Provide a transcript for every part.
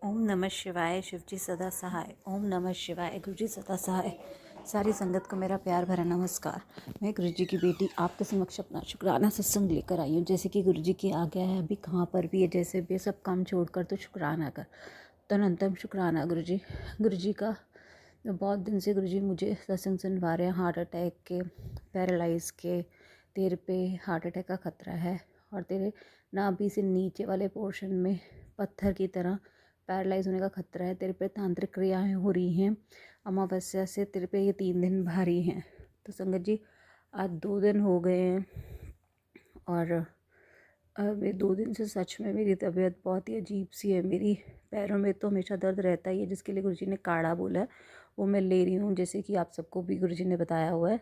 ओम नमः शिवाय। शिवजी सदा सहाय। ओम नमः शिवाय। गुरुजी सदा सहाय। सारी संगत को मेरा प्यार भरा नमस्कार। मैं गुरुजी की बेटी आपके समक्ष अपना शुक्राना सत्संग लेकर आई हूँ। जैसे कि गुरुजी की आज्ञा है, अभी कहाँ पर भी है, जैसे भी सब काम छोड़कर तो शुक्राना कर। तनंतम शुक्राना गुरुजी। गुरुजी का बहुत दिन से गुरुजी मुझे सत्संग सुनवा रहे हैं। हार्ट अटैक के, पैरालाइज के, तेरे पे हार्ट अटैक का खतरा है और तेरे नाभि से नीचे वाले पोर्शन में पत्थर की तरह पैरालाइज होने का खतरा है। तेरे पे तांत्रिक क्रियाएं हो रही हैं। अमावस्या से तेरे पे ये 3 दिन भारी हैं। तो संगत जी, आज 2 दिन हो गए हैं और अब ये 2 दिन से सच में मेरी तबीयत बहुत ही अजीब सी है। मेरी पैरों में तो हमेशा दर्द रहता ही है, जिसके लिए गुरुजी ने काढ़ा बोला है वो मैं ले रही हूँ। जैसे कि आप सबको भी गुरुजी ने बताया हुआ है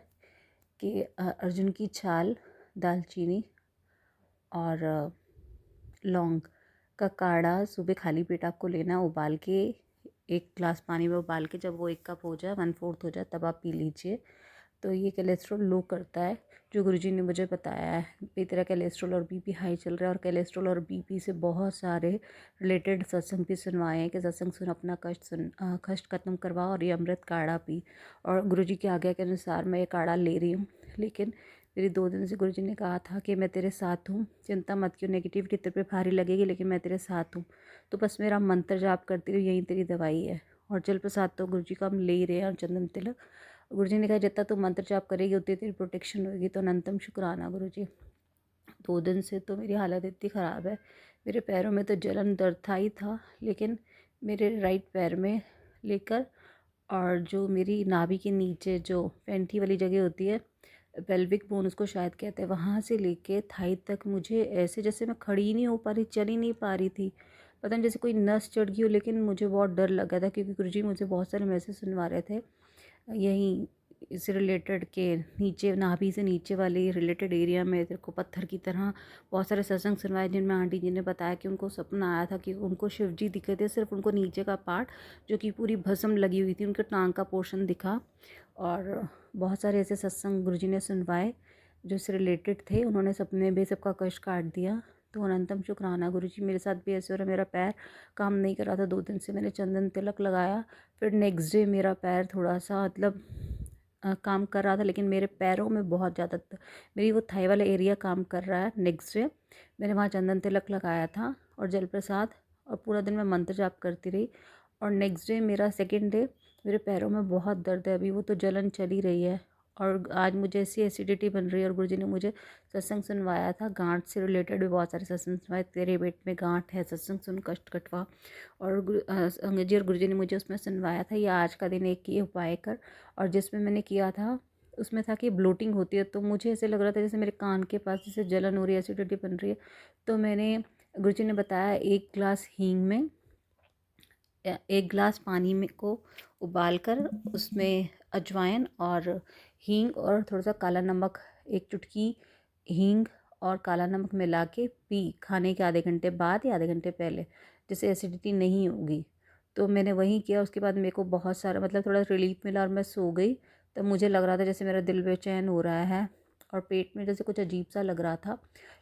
कि अर्जुन की छाल, दालचीनी और लौंग का काढ़ा सुबह खाली पेट आपको लेना, उबाल के 1 गिलास पानी में उबाल के, जब वो 1 कप हो जाए, 1/4 हो जाए, तब आप पी लीजिए। तो ये कोलेस्ट्रॉल लो करता है, जो गुरुजी ने मुझे बताया है। तेरा कोलेस्ट्रॉल और बीपी हाई चल रहा है और कोलेस्ट्रॉल और बीपी से बहुत सारे रिलेटेड सत्संग भी सुनवाए हैं कि सत्संग सुन, अपना कष्ट सुन, कष्ट खत्म करवा और ये अमृत काढ़ा पी। और गुरुजी की आज्ञा के अनुसार मैं ये काढ़ा ले रही हूँ। लेकिन मेरी 2 दिन से गुरुजी ने कहा था कि मैं तेरे साथ हूँ, चिंता मत क्यों, नेगेटिविटी तेरे पे भारी लगेगी लेकिन मैं तेरे साथ हूँ। तो बस मेरा मंत्र जाप करती रही, यही तेरी दवाई है। और जल प्रसाद तो गुरुजी का हम ले ही रहे हैं और चंदन तिलक। गुरुजी ने कहा जितना तू मंत्र जाप करेगी उतनी तेरी प्रोटेक्शन होगी। तो अनंतम शुक्राना गुरुजी। 2 दिन से तो मेरी हालत इतनी ख़राब है, मेरे पैरों में तो जलन दर्द था ही था, लेकिन मेरे राइट पैर में लेकर और जो मेरी नाभि के नीचे जो पैंठी वाली जगह होती है, पेल्विक बोन उसको शायद कहते हैं, वहाँ से लेके थाई तक मुझे ऐसे जैसे मैं खड़ी ही नहीं हो पा रही, चल ही नहीं पा रही थी। पता नहीं जैसे कोई नस चढ़ गई हो। लेकिन मुझे बहुत डर लगा था क्योंकि गुरुजी मुझे बहुत सारे मैसेज सुनवा रहे थे यहीं इससे रिलेटेड के नीचे, नाभि से नीचे वाले रिलेटेड एरिया में तेरे को पत्थर की तरह बहुत सारे सत्संग सुनवाए, जिनमें आंटी जी ने बताया कि उनको सपना आया था कि उनको शिव जी दिखे थे, सिर्फ उनको नीचे का पार्ट जो कि पूरी भस्म लगी हुई थी, उनके टांग का पोर्शन दिखा। और बहुत सारे ऐसे सत्संग गुरुजी ने सुनवाए जो इससे रिलेटेड थे। उन्होंने सपने भी सबका कष्ट काट दिया। तो अनंतम शुक्राना गुरुजी। मेरे साथ भी ऐसे हो रहा, मेरा पैर काम नहीं कर रहा था 2 दिन से। मैंने चंदन तिलक लगाया, फिर नेक्स्ट डे मेरा पैर थोड़ा सा मतलब काम कर रहा था, लेकिन मेरे पैरों में बहुत ज़्यादा मेरी वो थाई वाला एरिया काम कर रहा है। नेक्स्ट डे मैंने वहाँ चंदन तिलक लगाया था और जल प्रसाद, और पूरा दिन मैं मंत्र जाप करती रही। और नेक्स्ट डे मेरा सेकेंड डे मेरे पैरों में बहुत दर्द है, अभी वो तो जलन चली रही है। और आज मुझे ऐसी एसिडिटी बन रही है। और गुरुजी ने मुझे सत्संग सुनवाया था, गांठ से रिलेटेड भी बहुत सारे सत्संग सुनवाए। तेरे पेट में गांठ है, सत्संग सुन, कष्ट कटवा। और अंग्रेजी और गुरुजी ने मुझे उसमें सुनवाया था, ये आज का दिन एक ये उपाय कर। और जिसमें मैंने किया था उसमें था कि ब्लोटिंग होती है, तो मुझे ऐसे लग रहा था जैसे मेरे कान के पास जैसे जलन हो रही है, एसिडिटी बन रही है। तो मैंने, गुरुजी ने बताया 1 गिलास हींग में 1 गिलास पानी में को उबाल कर उसमें अजवाइन और हींग और थोड़ा सा काला नमक, 1 चुटकी हींग और काला नमक मिला के पी, खाने के आधे घंटे बाद या आधे घंटे पहले, जिससे एसिडिटी नहीं होगी। तो मैंने वही किया। उसके बाद मेरे को बहुत सारा मतलब थोड़ा रिलीफ मिला और मैं सो गई। तब मुझे लग रहा था जैसे मेरा दिल बेचैन हो रहा है और पेट में जैसे कुछ अजीब सा लग रहा था।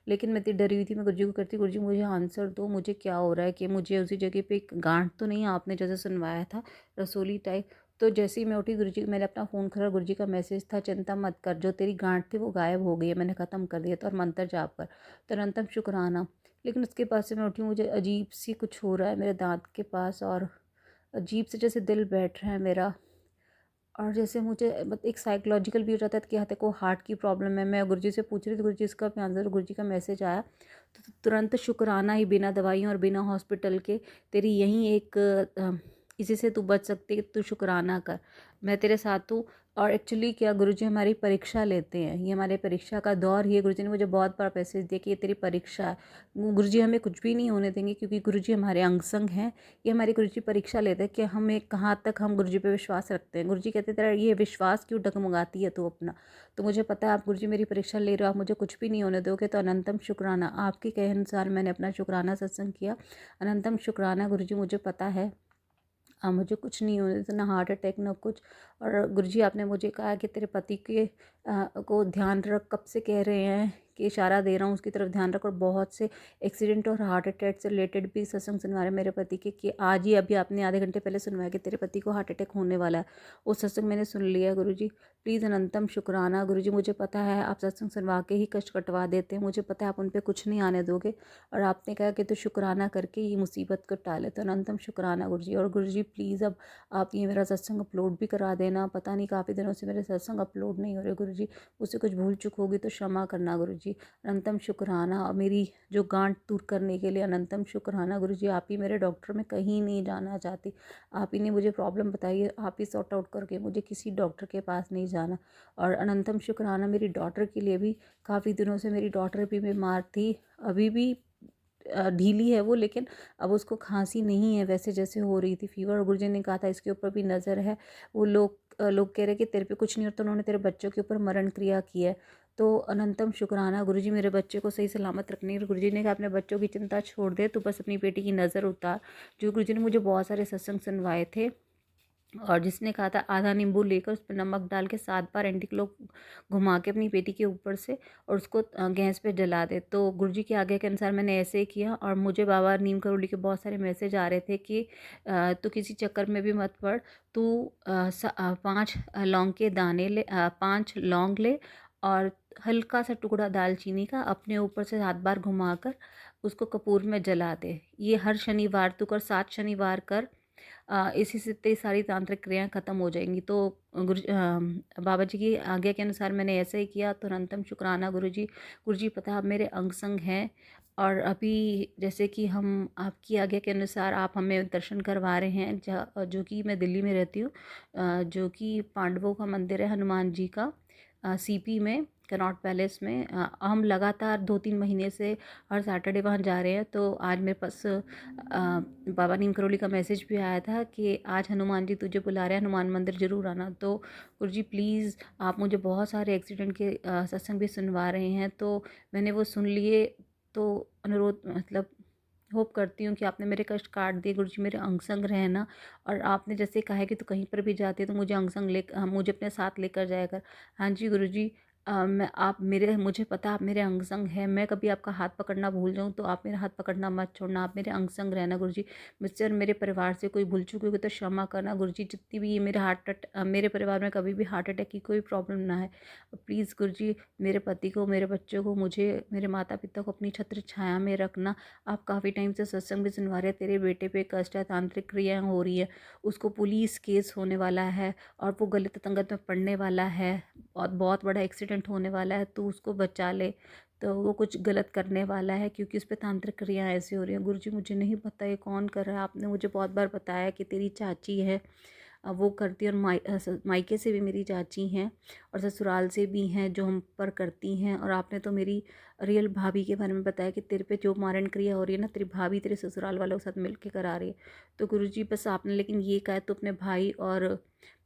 लेकिन मैं इतनी डरी हुई थी, मैं गुरुजी को करती, गुरुजी मुझे आंसर दो, मुझे क्या हो रहा है, कि मुझे उसी जगह पे एक गांठ तो नहीं, आपने जैसे सुनवाया था रसोली टाइप। तो जैसे ही मैं उठी, गुरुजी मैंने अपना फ़ोन खोला, गुरुजी का मैसेज था, चिंता मत कर, जो तेरी गांठ थी वो गायब हो गई है, मैंने ख़त्म कर दिया था, और मंत्र जाप कर। तुरंतम शुक्राना। लेकिन उसके बाद से मैं उठी, मुझे अजीब सी कुछ हो रहा है मेरे दांत के पास, और अजीब से जैसे दिल बैठ रहा है मेरा। और जैसे मुझे एक साइकोलॉजिकल भी हो जाता है कि हाँ तेरे को हार्ट की प्रॉब्लम है। मैं गुरुजी से पूछ रही थी, गुरुजी इसका भी आंसर, गुरुजी का मैसेज आया। तो तुरंत शुक्राना ही, बिना दवाइयों और बिना हॉस्पिटल के, तेरी यहीं एक इसी से तू बच सकती है, तू शुक्राना कर, मैं तेरे साथ हूँ। और एक्चुअली क्या, गुरुजी हमारी परीक्षा लेते हैं, ये हमारे परीक्षा का दौर ही है। गुरुजी ने मुझे बहुत बार मैसेज दिया कि ये तेरी परीक्षा है। गुरुजी हमें कुछ भी नहीं होने देंगे, क्योंकि गुरुजी हमारे अंग संग हैं। ये हमारी गुरुजी परीक्षा लेते हैं कि हमें कहाँ तक हम गुरुजी पे विश्वास रखते हैं। गुरुजी कहते तेरा ये विश्वास क्यों डगमगाती है तू अपना। तो मुझे पता है आप गुरुजी मेरी परीक्षा ले रहे हो, आप मुझे कुछ भी नहीं होने दोगे। तो अनंतम शुक्राना, आपके कहे अनुसार मैंने अपना शुक्राना सत्संग किया। अनंतम शुक्राना गुरुजी, मुझे पता है मुझे कुछ नहीं होने देना, ना हार्ट अटैक ना कुछ। और गुरुजी आपने मुझे कहा कि तेरे पति के को ध्यान रख, कब से कह रहे हैं के इशारा दे रहा हूँ उसकी तरफ ध्यान रख। और बहुत से एक्सीडेंट और हार्ट अटैक से रिलेटेड भी सत्संग सुनवा रहे मेरे पति के, कि आज ही अभी आपने आधे घंटे पहले सुनवाया कि तेरे पति को हार्ट अटैक होने वाला है। वो सत्संग मैंने सुन लिया गुरुजी। प्लीज़ अनंतम शुक्राना गुरुजी। मुझे पता है आप सत्संग सुनवा के ही कष्ट कटवा देते हैं, मुझे पता है आप उन पर कुछ नहीं आने दोगे, और आपने कहा कि तो शुक्राना करके ये मुसीबत को टाले। तो अनंतम शुक्राना गुरुजी। और गुरुजी प्लीज़ अब आप ये मेरा सत्संग अपलोड भी करा देना। पता नहीं काफ़ी दिनों से मेरे सत्संग अपलोड नहीं हो रहे गुरुजी, मुझसे कुछ भूल चूक होगी तो क्षमा करना गुरुजी। अनंतम शुक्राना। और मेरी जो गांठ दूर करने के लिए अनंतम शुक्राना गुरुजी। आप ही मेरे डॉक्टर, मैं कहीं नहीं जाना चाहती, आप ही ने मुझे प्रॉब्लम बताई है, आप ही सॉर्ट आउट करके, मुझे किसी डॉक्टर के पास नहीं जाना। और अनंतम शुक्राना मेरी डॉटर के लिए भी। काफ़ी दिनों से मेरी डॉटर भी बीमार थी, अभी भी ढीली है वो, लेकिन अब उसको खांसी नहीं है वैसे जैसे हो रही थी, फीवर। और गुरुजी ने कहा था इसके ऊपर भी नज़र है। वो लोग कह रहे कि तेरे पे कुछ नहीं होता, उन्होंने तेरे बच्चों के ऊपर मरण क्रिया की है। तो अनंतम शुक्राना गुरुजी मेरे बच्चे को सही सलामत रखने। गुरुजी ने कहा अपने बच्चों की चिंता छोड़ दे, तो बस अपनी बेटी की नज़र उतार। जो गुरुजी ने मुझे बहुत सारे सत्संग सुनवाए थे, और जिसने कहा था आधा नींबू लेकर उस पर नमक डाल के 7 बार एंटी क्लॉक घुमा के अपनी बेटी के ऊपर से और उसको गैस पे जला दे। तो गुरुजी के आगे के अनुसार मैंने ऐसे ही किया। और मुझे बाबा नीम करोली के बहुत सारे मैसेज आ रहे थे कि तो किसी चक्कर में भी मत पड़, तू 5 लौंग के दाने ले, 5 लौंग ले, और हल्का सा टुकड़ा दालचीनी का अपने ऊपर से 7 बार घुमाकर उसको कपूर में जला दे। ये हर शनिवार तू कर, 7 शनिवार कर। इसी से तेरी सारी तांत्रिक क्रियाएं ख़त्म हो जाएंगी। तो बाबा जी की आज्ञा के अनुसार मैंने ऐसा ही किया। तो अनंतम शुक्राना गुरुजी। गुरुजी पता है आप मेरे अंग संग हैं, और अभी जैसे कि हम आपकी आज्ञा के अनुसार आप हमें दर्शन करवा रहे हैं, जो कि मैं दिल्ली में रहती हूँ, जो कि पांडवों का मंदिर है हनुमान जी का, सीपी में, कनॉट पैलेस में। हम लगातार 2-3 महीने से हर सैटरडे वहाँ जा रहे हैं। तो आज मेरे पास बाबा नीम करोली का मैसेज भी आया था कि आज हनुमान जी तुझे बुला रहे हैं, हनुमान मंदिर ज़रूर आना। तो गुरुजी प्लीज़, आप मुझे बहुत सारे एक्सीडेंट के सत्संग भी सुनवा रहे हैं, तो मैंने वो सुन लिए। तो अनुरोध, मतलब होप करती हूँ कि आपने मेरे कष्ट काट दिए गुरुजी, मेरे अंग संग रहना। और आपने जैसे कहा है कि तू कहीं पर भी जाती है तो मुझे अंग संग मुझे अपने साथ लेकर जाया कर। हाँ जी गुरुजी। मैं आप मेरे मुझे पता आप मेरे अंग संग हैं। मैं कभी आपका हाथ पकड़ना भूल जाऊँ तो आप मेरा हाथ पकड़ना मत छोड़ना, आप मेरे अंग संग रहना गुरुजी। मुझसे और मेरे परिवार से कोई भूल चूक होगी तो क्षमा करना गुरुजी। जितनी भी ये मेरे परिवार में कभी भी हार्ट अटैक की कोई प्रॉब्लम ना है। प्लीज़ गुरुजी, मेरे पति को, मेरे बच्चों को, मुझे, मेरे माता पिता को अपनी छत्र छाया में रखना। आप काफ़ी टाइम से सत्संग भी सुनवा रहे हैं, तेरे बेटे पे कष्ट है, तांत्रिक क्रियाएँ हो रही है, उसको पुलिस केस होने वाला है, और वो गलत संगत में पड़ने वाला है, और बहुत बड़ा एक्सीडेंट होने वाला है, तो उसको बचा ले। तो वो कुछ गलत करने वाला है क्योंकि उस पर तांत्रिक क्रियाएँ ऐसी हो रही हैं। गुरुजी मुझे नहीं पता ये कौन कर रहा है, आपने मुझे बहुत बार बताया कि तेरी चाची है, वो करती है। और मायके से भी मेरी चाची हैं, और ससुराल से भी हैं जो हम पर करती हैं। और आपने तो मेरी रियल भाभी के बारे में बताया कि तेरे पे जो मारण क्रिया हो रही है ना, तेरी भाभी तेरे ससुराल वालों के साथ मिल के करा रही है। तो गुरुजी बस आपने लेकिन ये कहा तो अपने भाई और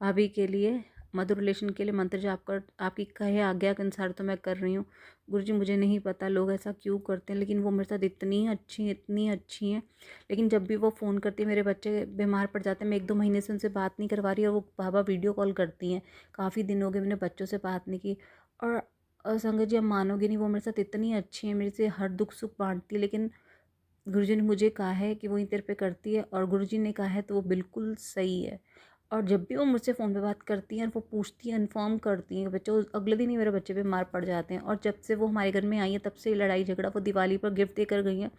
भाभी के लिए, मधुर रिलेशन के लिए मंत्र जाप कर, आपकी कहे आज्ञा के अनुसार तो मैं कर रही हूँ। गुरुजी मुझे नहीं पता लोग ऐसा क्यों करते हैं, लेकिन वो मेरे साथ इतनी अच्छी हैं। लेकिन जब भी वो फ़ोन करती है, मेरे बच्चे बीमार पड़ जाते हैं, मैं 1-2 महीने से उनसे बात नहीं करवा रही, और वो बाबा वीडियो कॉल करती हैं। काफ़ी दिन हो गए मैंने बच्चों से बात नहीं की। और संगत जी, आप मानोगे नहीं, वो मेरे साथ इतनी अच्छी है, मेरे से हर दुख सुख बांटती है। लेकिन गुरुजी ने मुझे कहा है कि वो ही तेरे पे करती है, और गुरुजी ने कहा है तो वो बिल्कुल सही है। और जब भी वो मुझसे फ़ोन पे बात करती हैं और वो पूछती हैं, इन्फॉर्म करती हैं बच्चों, अगले दिन ही मेरे बच्चे बीमार पड़ जाते हैं। और जब से वो हमारे घर में आई है तब से लड़ाई झगड़ा, वो दिवाली पर गिफ्ट देकर गई हैं,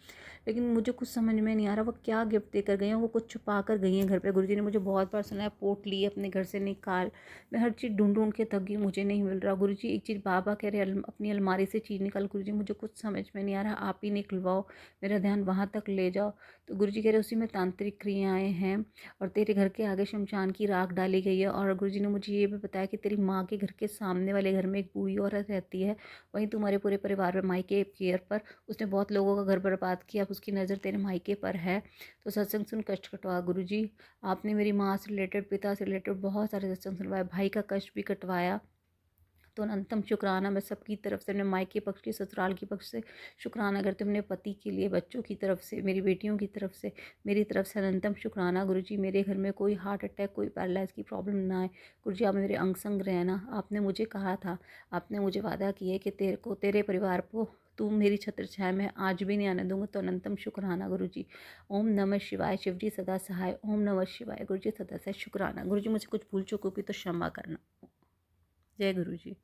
लेकिन मुझे कुछ समझ में नहीं आ रहा वो क्या गिफ्ट देकर गई हैं। वो कुछ छुपा कर गई हैं घर पे। गुरुजी ने मुझे बहुत बार सुनाया, पोट लिए अपने घर से निकाल, मैं हर चीज़ ढूंढ के थक गई, मुझे नहीं मिल रहा। गुरुजी एक चीज़ बाबा कह रहे अपनी अलमारी से चीज़ निकाल। गुरुजी मुझे कुछ समझ में नहीं आ रहा, आप ही निकलवाओ, मेरा ध्यान वहाँ तक ले जाओ। तो गुरुजी कह रहे उसी में तांत्रिक क्रियाएँ हैं, और तेरे घर के आगे शमशान की राख डाली गई है। और गुरुजी ने मुझे ये भी बताया कि तेरी माँ के घर के सामने वाले घर में एक बूढ़ी औरत रहती है, वहीं तुम्हारे पूरे परिवार में मायके केयर पर उसने बहुत लोगों का घर बर्बाद किया, अब उसकी नज़र तेरे मायके पर है। तो सत्संग सुन कष्ट कटवा गुरुजी। आपने मेरी माँ से रिलेटेड, पिता से रिलेटेड बहुत सारे सत्संग सुनवाए, भाई का कष्ट भी कटवाया। तो अनंतम शुक्राना मैं सबकी तरफ से, अपने मायके पक्ष की, ससुराल की पक्ष से शुक्राना करती हूँ, अपने पति के लिए, बच्चों की तरफ से, मेरी बेटियों की तरफ से, मेरी तरफ से अनंतम शुक्राना। गुरुजी मेरे घर में कोई हार्ट अटैक, कोई पैरालाइज की प्रॉब्लम ना आए। गुरुजी आप मेरे अंग संग रहना। आपने मुझे कहा था, आपने मुझे वादा किया कि तेरे को, तेरे परिवार को तू मेरी छत्र छाया में आज भी नहीं आने दूंगा। तो अनंतम शुक्राना गुरुजी। ओम नमः शिवाय। शिवजी सदा सहाय। ओम नमः शिवाय। गुरुजी सदा सहाय। शुक्राना। गुरुजी मुझे कुछ भूल चूक होगी तो क्षमा करना। जय गुरुजी।